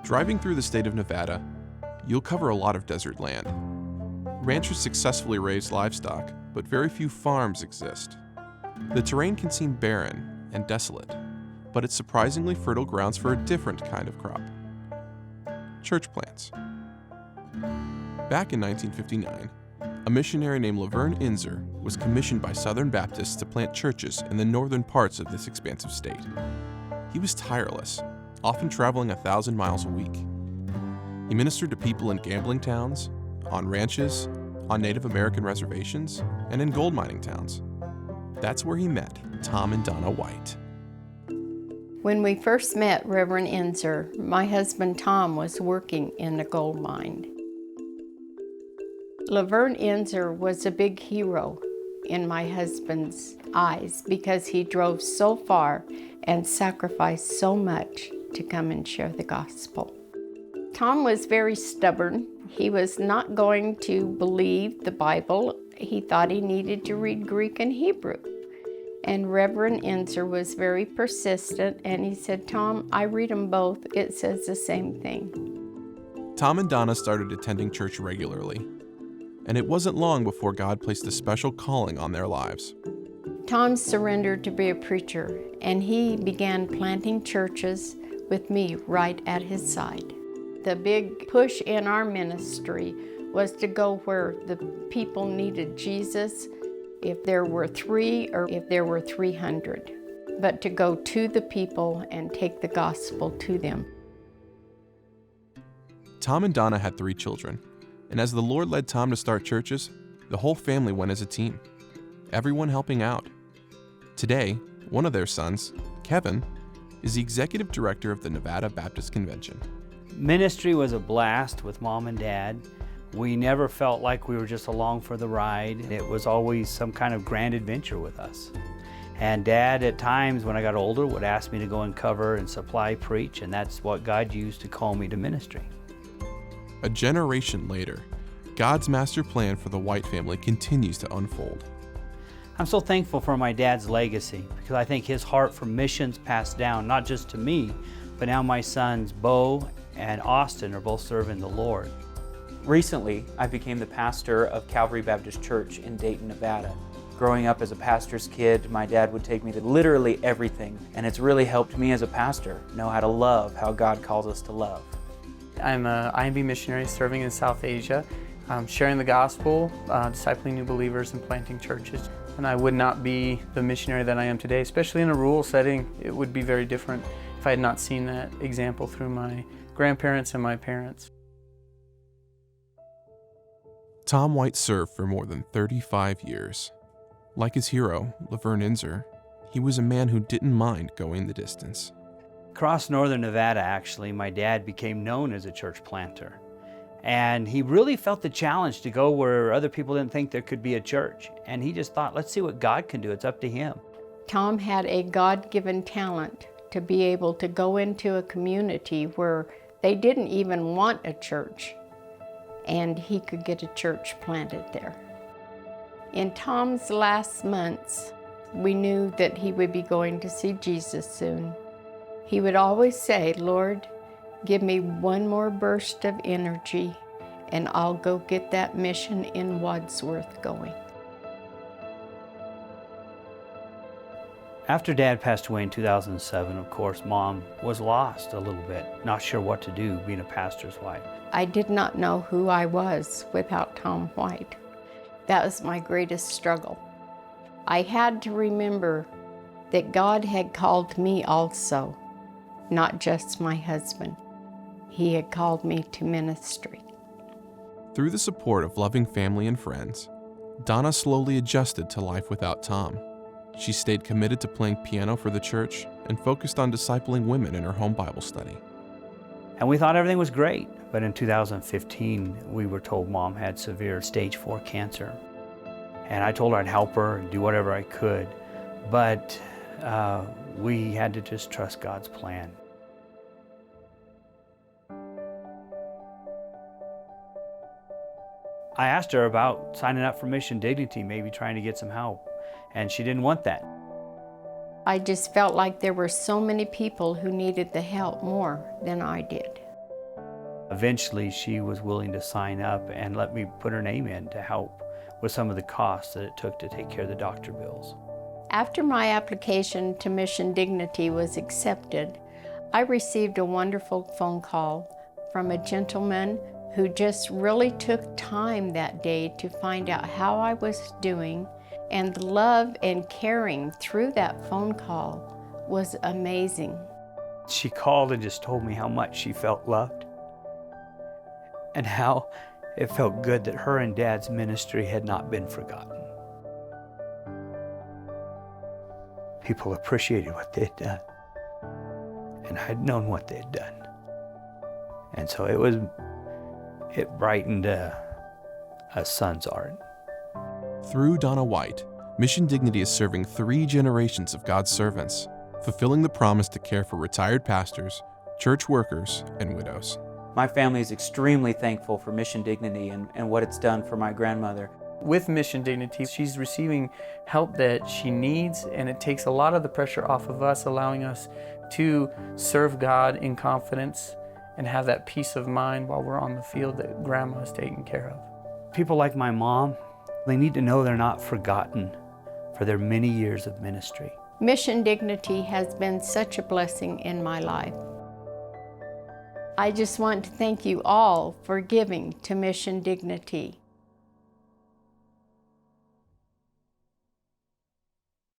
Driving through the state of Nevada, you'll cover a lot of desert land. Ranchers successfully raise livestock, but very few farms exist. The terrain can seem barren and desolate, but it's surprisingly fertile grounds for a different kind of crop: church plants. Back in 1959, a missionary named Laverne Inzer was commissioned by Southern Baptists to plant churches in the northern parts of this expansive state. He was tireless, often traveling 1,000 miles a week. He ministered to people in gambling towns, on ranches, on Native American reservations, and in gold mining towns. That's where he met Tom and Donna White. When we first met Reverend Inzer, my husband Tom was working in a gold mine. Laverne Inzer was a big hero in my husband's eyes because he drove so far and sacrificed so much to come and share the gospel. Tom was very stubborn. He was not going to believe the Bible. He thought he needed to read Greek and Hebrew. And Reverend Inzer was very persistent, and he said, "Tom, I read them both. It says the same thing." Tom and Donna started attending church regularly, and it wasn't long before God placed a special calling on their lives. Tom surrendered to be a preacher, and he began planting churches with me right at his side. The big push in our ministry was to go where the people needed Jesus, if there were 3 or if there were 300, but to go to the people and take the gospel to them. Tom and Donna had 3 children, and as the Lord led Tom to start churches, the whole family went as a team, everyone helping out. Today, one of their sons, Kevin, is the executive director of the Nevada Baptist Convention. Ministry was a blast with Mom and Dad. We never felt like we were just along for the ride. It was always some kind of grand adventure with us. And Dad, at times when I got older, would ask me to go and cover and supply preach, and that's what God used to call me to ministry. A generation later, God's master plan for the White family continues to unfold. I'm so thankful for my dad's legacy because I think his heart for missions passed down, not just to me, but now my sons, Bo and Austin, are both serving the Lord. Recently, I became the pastor of Calvary Baptist Church in Dayton, Nevada. Growing up as a pastor's kid, my dad would take me to literally everything, and it's really helped me as a pastor know how to love how God calls us to love. I'm an IMB missionary serving in South Asia, sharing the gospel, discipling new believers, and planting churches. And I would not be the missionary that I am today, especially in a rural setting. It would be very different if I had not seen that example through my grandparents and my parents. Tom White served for more than 35 years. Like his hero, Laverne Inzer, he was a man who didn't mind going the distance. Across northern Nevada, actually, my dad became known as a church planter. And he really felt the challenge to go where other people didn't think there could be a church. And he just thought, let's see what God can do. It's up to him. Tom had a God-given talent to be able to go into a community where they didn't even want a church, and he could get a church planted there. In Tom's last months, we knew that he would be going to see Jesus soon. He would always say, "Lord, give me one more burst of energy, and I'll go get that mission in Wadsworth going." After Dad passed away in 2007, of course, Mom was lost a little bit, not sure what to do being a pastor's wife. I did not know who I was without Tom White. That was my greatest struggle. I had to remember that God had called me also, not just my husband. He had called me to ministry. Through the support of loving family and friends, Donna slowly adjusted to life without Tom. She stayed committed to playing piano for the church and focused on discipling women in her home Bible study. And we thought everything was great, but in 2015, we were told Mom had severe stage 4 cancer. And I told her I'd help her and do whatever I could, but we had to just trust God's plan. I asked her about signing up for Mission Dignity, maybe trying to get some help, and she didn't want that. I just felt like there were so many people who needed the help more than I did. Eventually, she was willing to sign up and let me put her name in to help with some of the costs that it took to take care of the doctor bills. After my application to Mission Dignity was accepted, I received a wonderful phone call from a gentleman who just really took time that day to find out how I was doing, and the love and caring through that phone call was amazing. She called and just told me how much she felt loved and how it felt good that her and Dad's ministry had not been forgotten. People appreciated what they had done, and I had known what they had done. And so it brightened a son's heart. Through Donna White, Mission Dignity is serving 3 generations of God's servants, fulfilling the promise to care for retired pastors, church workers, and widows. My family is extremely thankful for Mission Dignity and what it's done for my grandmother. With Mission Dignity, she's receiving help that she needs, and it takes a lot of the pressure off of us, allowing us to serve God in confidence and have that peace of mind while we're on the field that Grandma is taking care of. People like my mom, they need to know they're not forgotten for their many years of ministry. Mission Dignity has been such a blessing in my life. I just want to thank you all for giving to Mission Dignity.